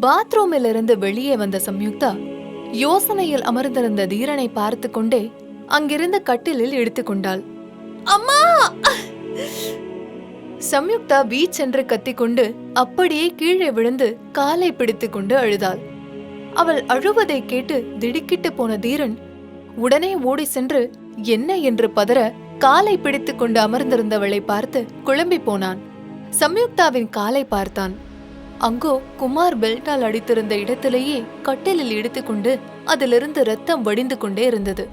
பாத்ரூமில் இருந்து வெளியே வந்த சம்யுக்தா யோசனையில் அமர்ந்திருந்த தீரனை பார்த்து கொண்டே அங்கிருந்த கட்டிலில் எடுத்துக்கொண்டாள். அம்மா! சம்யுக்தா வீச்சென்று கத்திக்கொண்டு அப்படியே கீழே விழுந்து காலை பிடித்துக் கொண்டு அழுதாள். அவள் அழுவதை கேட்டு திடுக்கிட்டு போன தீரன் உடனே ஓடி சென்று என்ன என்று பதற காலை பிடித்துக் கொண்டு அமர்ந்திருந்தவளை பார்த்து குழம்பி போனான். சம்யுக்தாவின் காலை பார்த்தான். அங்கோ குமார் பெல்ட்டால் அடித்திருந்த இடத்திலேயே கட்டிலில் எடுத்துக்கொண்டு அதிலிருந்து ரத்தம் வடிந்து கொண்டே இருந்தது.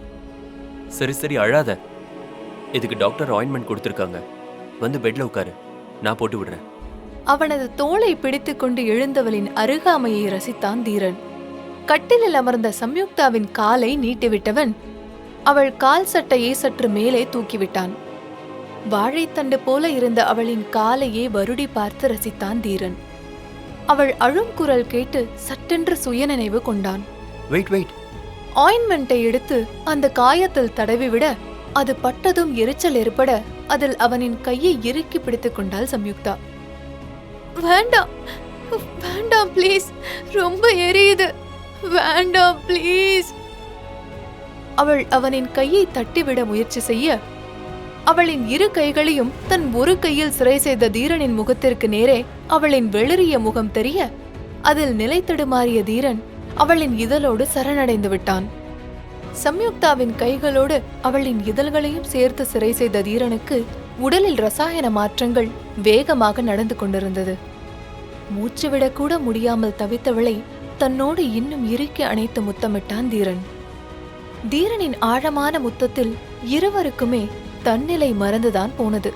சரி சரி அழாத. இதுக்கு டாக்டர் ஆயின்மெண்ட் கொடுத்திருக்காங்க. வந்து பெட்ல உட்காரு, நான் போட்டு விடுறேன். அவனது தோளை பிடித்துக் கொண்டு எழுந்தவளின் அருகாமையை ரசித்தான் தீரன். கட்டிலில் அமர்ந்த சம்யுக்தாவின் காலை நீட்டிவிட்டவன் அவள் கால் சட்டையை சற்று மேலே தூக்கிவிட்டான். வாழைத்தண்டு போல இருந்த அவளின் காலையே வருடி பார்த்து ரசித்தான் தீரன். அவள் அழும் குரல் கேட்டு சட்டென்று சுயநினைவு கொண்டான். ஆயின்மெண்டை எடுத்து அந்த காயத்தில் தடவிவிட அது பட்டதும் எரிச்சல் ஏற்பட அதில் அவனின் கையை இறுக்கி பிடித்துக் கொண்டாள் சம்யுக்தா. வேண்டாம் வேண்டாம் ப்ளீஸ், ரொம்ப எரியுது, வேண்டாம் ப்ளீஸ். அவள் அவனின் கையை தட்டிவிட முயற்சி செய்ய அவளின் இரு கைகளையும் தன் ஒரு கையில் சிறை செய்த தீரனின் முகத்திற்கு நேரே அவளின் வெளிரிய முகம் தெரிய அதில் நிலை தடுமாறிய தீரன் அவளின் இதழோடு சரணடைந்து விட்டான். சம்யுக்தாவின் கைகளோடு அவளின் இதழ்களையும் சேர்த்து சிறை செய்த தீரனுக்கு உடலில் ரசாயன மாற்றங்கள் வேகமாக நடந்து கொண்டிருந்தது. மூச்சு விடக்கூட முடியாமல் தவித்தவளை தன்னோடு இன்னும் இறுக்கி அணைத்து முத்தமிட்டான் தீரன். தீரனின் ஆழமான முத்தத்தில் இருவருக்குமே தன்னிலை மறந்துதான் போனது.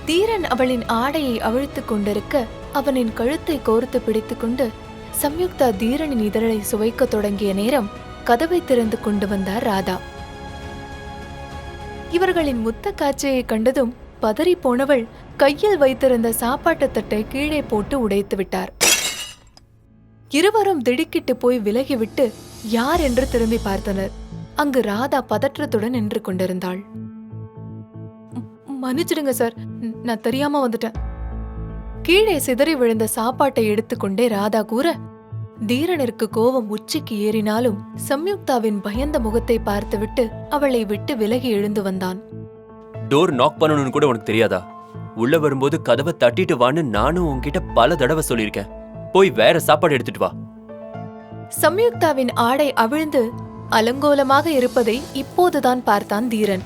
தீரன் அவளின் ஆடையை அவிழ்த்துக் கொண்டிருக்க அவனின் கழுத்தை கோர்த்து பிடித்துக்கொண்டு சம்யுக்தா தீரனின் இதழை சுவைக்க தொடங்கிய நேரம் கதவை திறந்து கொண்டு வந்தார் ராதா. இவர்களின் முத்த காட்சியை கண்டதும் பதறி போனவள் கையில் வைத்திருந்த சாப்பாட்டு தட்டை கீழே போட்டு உடைத்து விட்டார். இருவரும் திடுக்கிட்டு போய் விலகிவிட்டு யார் என்று திரும்பி பார்த்தனர். அங்கு ராதா பதற்றத்துடன் நின்று கொண்டிருந்தாள். மன்னிச்சிடுங்க சார், நான் தெரியாம வந்துட்டேன். கீழே சிதறி விழுந்த சாப்பாட்டை எடுத்துக்கொண்டே ராதா கூற தீரனிற்கு கோபம் உச்சிக்கு ஏறினாலும் சம்யுக்தாவின் பயந்த முகத்தை பார்த்துவிட்டு அவளை விட்டு விலகி எழுந்து வந்தான். டோர் நாக் பண்ணணும்னு கூட உனக்கு தெரியாதா? உள்ள வரும்போது கதவை தட்டிட்டு வான்னு நானும் உன்கிட்ட பல தடவை சொல்லியிருக்கேன். போய் வேற சாப்பாடு எடுத்துட்டு வா. சம்யுக்தாவின் ஆடை அவிழ்ந்து அலங்கோலமாக இருப்பதை இப்போதுதான் பார்த்தான் தீரன்.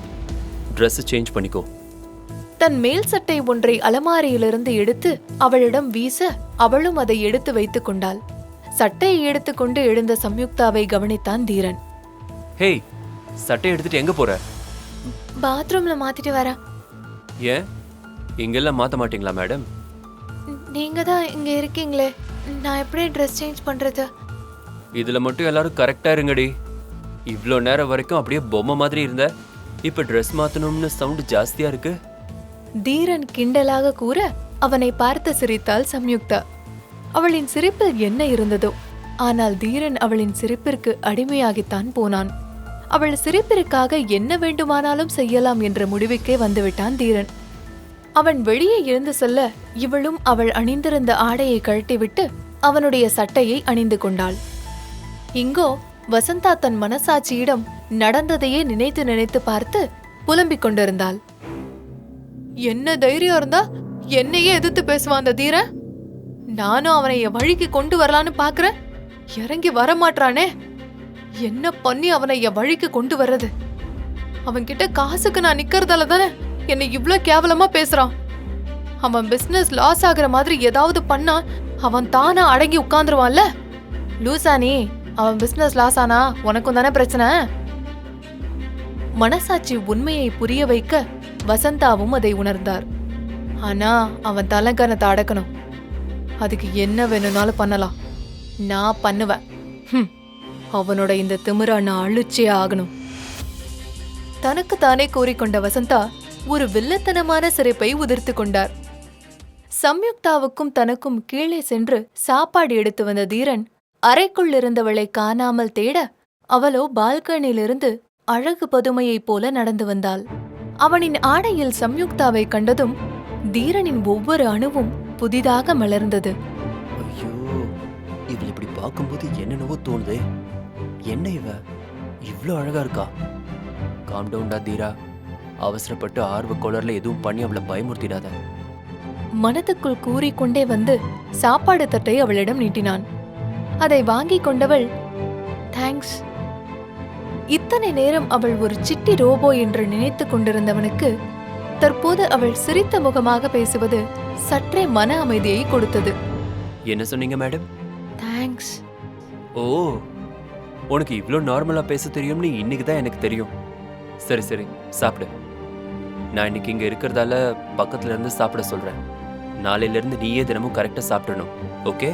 ட்ரெஸ் சேஞ்ச் பண்ணிக்கோ. தன் மேல் சட்டை ஒன்றை அலமாரியிலிருந்து எடுத்து அவளிடம் வீச அவளும் அதை எடுத்து வைத்துக் கொண்டாள். சட்டையை எடுத்துக்கொண்டு எழுந்த சம்யுக்தாவை கவனித்தான் தீரன். ஹேய், சட்டை எடுத்துட்டு எங்க போற? பாத்ரூம்ல மாத்திட்டு வர. ஏன் இங்கெல்லாம் மாத்த மாட்டீங்களா மேடம்? நீங்க தான் இங்க இருக்கீங்களே, நான் எப்படி ட்ரெஸ் சேஞ்ச் பண்றது? இதுல மட்டும் எல்லாரும் கரெக்டா இருங்கடி. இவ்ளோ நேரம் வரைக்கும் அப்படியே பொம்மை மாதிரி இருந்த, இப்ப ட்ரெஸ் மாத்தணும்னு சவுண்ட் ஜாஸ்தியா இருக்கு. தீரன் கிண்டலாக கூற அவனை பார்த்து சிரித்தாள் சம்யுக்தா. அவளின் சிரிப்பில் என்ன இருந்ததோ, ஆனால் தீரன் அவளின் சிரிப்பிற்கு அடிமையாகித்தான் போனான். அவள் சிரிப்பிற்காக என்ன வேண்டுமானாலும் செய்யலாம் என்ற முடிவுக்கே வந்துவிட்டான் தீரன். அவன் வெளியே எழுந்து செல்ல இவளும் அவள் அணிந்திருந்த ஆடையை கழட்டிவிட்டு அவனுடைய சட்டையை அணிந்து கொண்டாள். இங்கோ வசந்தா தன் மனசாட்சியிடம் நடந்ததையே நினைத்து நினைத்து பார்த்து புலம்பிக் கொண்டிருந்தாள். என்ன தைரியம் இருந்தா என்னையே எதிர்த்து பேசுவான் அந்த தீரன். நானும் அவனை என் வழிக்கு கொண்டு வரலான்னு பாக்குறேன், இறங்கி வரமாட்டானே. என்ன பண்ணி அவனை என் வழிக்கு கொண்டு வர்றது? அவன்கிட்ட காசுக்கு நான் நிக்கிறதால தானே என்னை இவ்ளோ கேவலமா பேசுறான். அவன் பிசினஸ் லாஸ் ஆகுற மாதிரி ஏதாவது பண்ணா அவன் தானா அடங்கி உட்கார்ந்துருவான்ல. லூசானி, அவன் பிசினஸ் லாஸ் ஆனா உனக்கும் தானே பிரச்சனை. மனசாட்சி உண்மையை புரிய வைக்க வசந்தாவும் அதை உணர்ந்தார். ஆனா அவன் தலங்கனத்தை அடக்கணும். அதுக்கு என்ன வேணும்னாலும் பண்ணலாம், நான் பண்ணுவேன். அவனோட இந்த திமிரா நான் அழிச்சே ஆகணும். தனக்கு தானே கூறிக்கொண்ட வசந்தா ஒரு வில்லத்தனமான சிரிப்பை உதிர்த்து கொண்டார். சம்யுக்தாவுக்கும் தனக்கும் கீழே சென்று சாப்பாடு எடுத்து வந்த தீரன் அறைக்குள் இருந்தவளை காணாமல் தேட அவளோ பால்கனியிலிருந்து அழகு பதுமையைப் போல நடந்து வந்தாள். அவனின் ஆடையில் சம்யுக்தாவை கண்டதும் தீரனின் ஒவ்வொரு அணுவும் புதிதாக மலர்ந்தது. ஐயோ, இவள் இப்படி பார்க்கும்போது என்னென்னவோ தோணுதே. என்ன இவ இவ்ளோ அழகா இருக்கா? காம் டவுன்டா தீரா. அவசரப்பட்டு ஆர்வ கோளர்ல எதுவும் பண்ணி அவளை பயமுறுத்திடாத. மனதுக்குள் கூறிக்கொண்டே வந்து சாப்பாடு தட்டை அவளிடம் நீட்டினான். அதை வாங்கிக் கொண்டவள் தேங்க்ஸ். இத்தனை நேரம் அவள் ஒரு சிட்டி ரோபோ என்று நினைத்துக் கொண்டிருந்தவனுக்கு தற்போது அவள் சிரித்த முகமாக பேசுவது சற்றே மன அமைதியை கொடுத்தது. என்ன சொன்னீங்க மேடம்? தேங்க்ஸ். ஓ, உனக்கு இவ்ளோ நார்மலா பேச தெரியும்னு இன்னைக்கு தான் எனக்கு தெரியும். சரி சரி, சாப்பிடு. நான் இன்னைக்கு இங்க இருக்கிறதால பக்கத்துல இருந்து சாப்பிட சொல்றேன். நாளையில இருந்து நீயே தினமும் கரெக்டா சாப்பிடணும், ஓகே?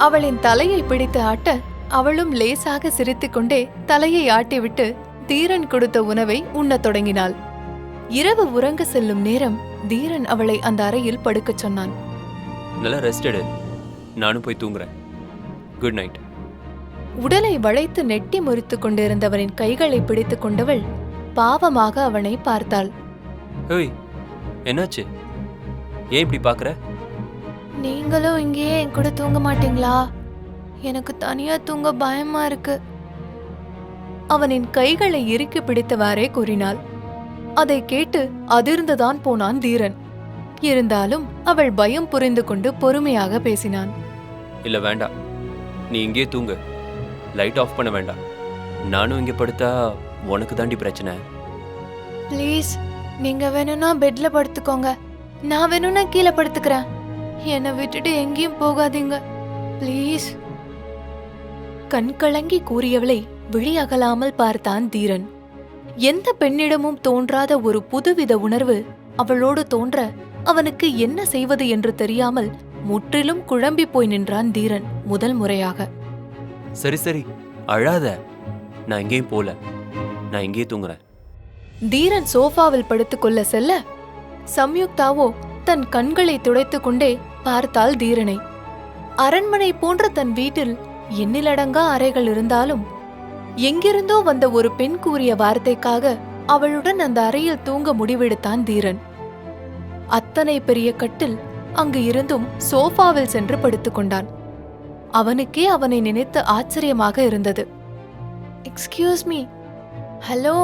அவளின் தலையை பிடித்து ஆட்ட அவளும் லேசாக சிரித்துக்கொண்டே தலையை ஆட்டிவிட்டு தீரன் கொடுத்த உணவை உண்ணத் தொடங்கினாள். இரவு உறங்க செல்லும் நேரம் தீரன் அவளை அந்த அறையில் படுக்கச் சொன்னான். நல்லா ரெஸ்ட் எடு. நானும் போய் தூங்குறேன். Good night. உடலை வளைத்து நெட்டி முறித்துக் கொண்டிருந்தவனின் கைகளை பிடித்துக் கொண்டவள் பாவமாக அவனை பார்த்தாள். ஹேய், என்னாச்சு? ஏன் இப்படி பாக்குற? நீங்களும் இங்கேயே என் கூட தூங்க மாட்டீங்களா? எனக்கு தனியா தூங்க பயமா இருக்கு. அவனின் கைகளை இறுக்கி பிடித்தவாறே கூறினாள். அதை கேட்டு அதிர்ந்துதான் போனான் தீரன். இருந்தாலும் அவள் பயம் புரிந்து கொண்டு பொறுமையாக பேசினான். இல்ல வேண்டாம், நீ இங்கே தூங்கு. லைட் ஆஃப் பண்ண வேண்டாம். நானும் இங்க படுத்தா உனக்கு தாண்டி பிரச்சனை. ப்ளீஸ், நீங்க வேணும்னா பெட்ல படுத்துக்கோங்க. நான் வேணும்னா கீழே படுத்துக்கிறேன். என்னை விட்டுட்டு எங்கேயும் போகாதீங்க ப்ளீஸ். கண்கலங்கி கூறியவளை விழி அகலாமல் பார்த்தான் தீரன். எந்த பெண்ணிடமும் தோன்றாத ஒரு புதுவித உணர்வு அவளோடு தோன்ற அவனுக்கு என்ன செய்வது என்று தெரியாமல் முற்றிலும் குழம்பி போய் நின்றான் தீரன் முதல் முறையாக. சரி சரி, அழாத. நான் எங்கேயும் போல. நான் இங்கேயே தூங்குறேன். தீரன் சோஃபாவில் படுத்துக்கொள்ள செல்ல சம்யுக்தாவோ தன் கண்களை துடைத்துக் கொண்டே பார்த்தாள் தீரனை. அரண்மனை போன்ற தன் வீட்டில் எண்ணிலடங்கா அறைகள் இருந்தாலும் எங்கிருந்தோ வந்த ஒரு பெண் கூறிய வார்த்தைக்காக அவளுடன் அந்த அறையில் தூங்க முடிவெடுத்தான் தீரன். அத்தனை பெரிய கட்டில் அங்கு இருந்தும் சோஃபாவில் சென்று படுத்துக் கொண்டான். அவனுக்கே அவனை நினைத்து ஆச்சரியமாக இருந்தது. Excuse me, hello.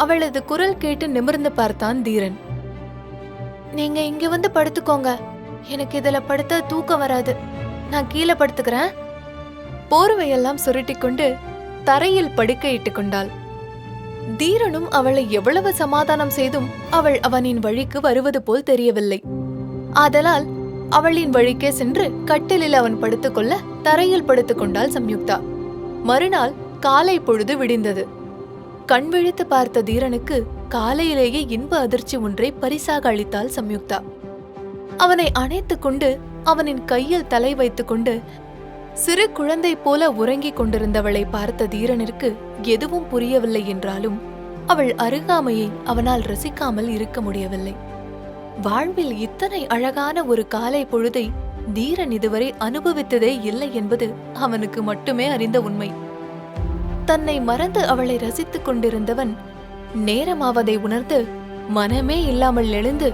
அவளது குரல் கேட்டு நிமிர்ந்து பார்த்தான் தீரன். நீங்க இங்க வந்து படுத்துக்கோங்க. எனக்கு இதுல படுத்த தூக்கம் வராது. நான் கீழே படுத்துக்கிறேன். போர்வையெல்லாம் சுருட்டிக்கொண்டு தரையில் படுக்கையிட்டுக் கொண்டாள். தீரனும் அவளை எவ்வளவு சமாதானம் செய்தும் அவள் அவனின் வழிக்கு வருவது போல் தெரியவில்லை. ஆதலால் அவளின் வழிக்கே சென்று கட்டிலில் அவன் படுத்துக்கொள்ள தரையில் படுத்துக் கொண்டாள் சம்யுக்தா. மறுநாள் காலை பொழுது விடிந்தது. கண் விழித்து பார்த்த தீரனுக்கு காலையிலேயே இன்ப அதிர்ச்சி ஒன்றை பரிசாக அளித்தாள் சம்யுக்தா. அவனை அணைத்துக் கொண்டு அவனின் கையில் தலை வைத்துக் கொண்டு சிறு குழந்தை போல உறங்கிக் கொண்டிருந்தவளை பார்த்த தீரனிற்கு எதுவும் புரியவில்லை என்றாலும் அவள் அருகாமையை அவனால் ரசிக்காமல் இருக்க முடியவில்லை. வாழ்வில் இத்தனை அழகான ஒரு காலை பொழுதை தீரன் இதுவரை அனுபவித்ததே இல்லை என்பது அவனுக்கு மட்டுமே அறிந்த உண்மை. தன்னை மறந்து அவளை ரசித்துக் கொண்டிருந்தவன் நேரமாவதை உணர்ந்து மனமே இல்லாமல் எழுந்து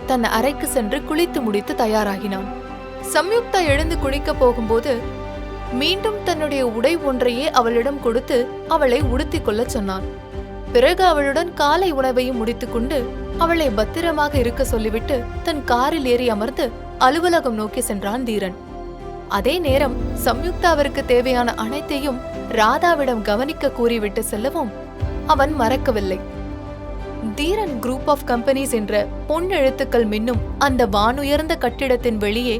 தன் அறைக்கு சென்று குளித்து முடித்து தயாராகினான். சம்யுக்தா எழுந்து குளிக்கப் போகும்போது மீண்டும் தன்னுடைய உடை ஒன்றையே அவளிடம் கொடுத்து அவளை உடுத்திக் கொள்ள சொன்னான். பிறகு அவளுடன் காலை உணவையும் முடித்துக்கொண்டு அவளை பத்திரமாக இருக்க சொல்லிவிட்டு தன் காரில் ஏறி அமர்ந்து அலுவலகம் நோக்கி சென்றான் தீரன். அதே நேரம் சம்யுக்தாவிற்கு தேவையான அனைத்தையும் ராதாவிடம் கவனிக்க கூறிவிட்டு செல்லவும் அவன் மறக்கவில்லை. தீரன் குரூப் ஆஃப் கம்பெனிஸ் என்ற பொன் எழுத்துக்கள் மின்னும் அந்த வானுயர்ந்த கட்டிடத்தின் வெளியே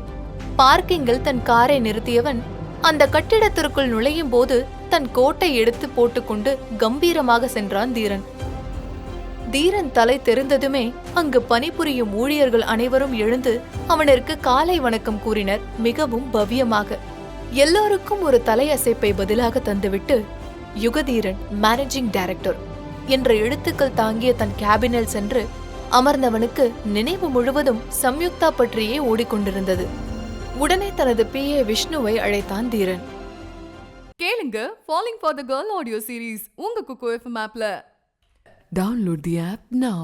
பார்க்கிங்கில் தன் காரை நிறுத்தியவன் அந்த கட்டிடத்திற்குள் நுழையும் போது தன் கோட்டை எடுத்து போட்டுக்கொண்டு கம்பீரமாக சென்றான் தீரன். தீரன் தலை தெரிந்ததுமே அங்கு பணிபுரியும் ஊழியர்கள் அனைவரும் எழுந்து அவனிற்கு காலை வணக்கம் கூறினர், மிகவும் பவ்யமாக. எல்லோருக்கும் ஒரு தலையசைப்பை பதிலாக தந்துவிட்டு யுகதீரன் மேனேஜிங் டைரக்டர் என்ற எழுத்துக்கள் தாங்கிய தன் கேபினில் சென்று அமர்ந்தவனுக்கு நினைவு முழுவதும் சம்யுக்தா பற்றியே ஓடிக்கொண்டிருந்தது. உடனே தனது PA விஷ்ணுவை அழைத்தான் தீரன். கேளுங்க falling for the girl audio series உங்க குக்கு FM ஆப்ல. டவுன்லோட் தி ஆப் நவ.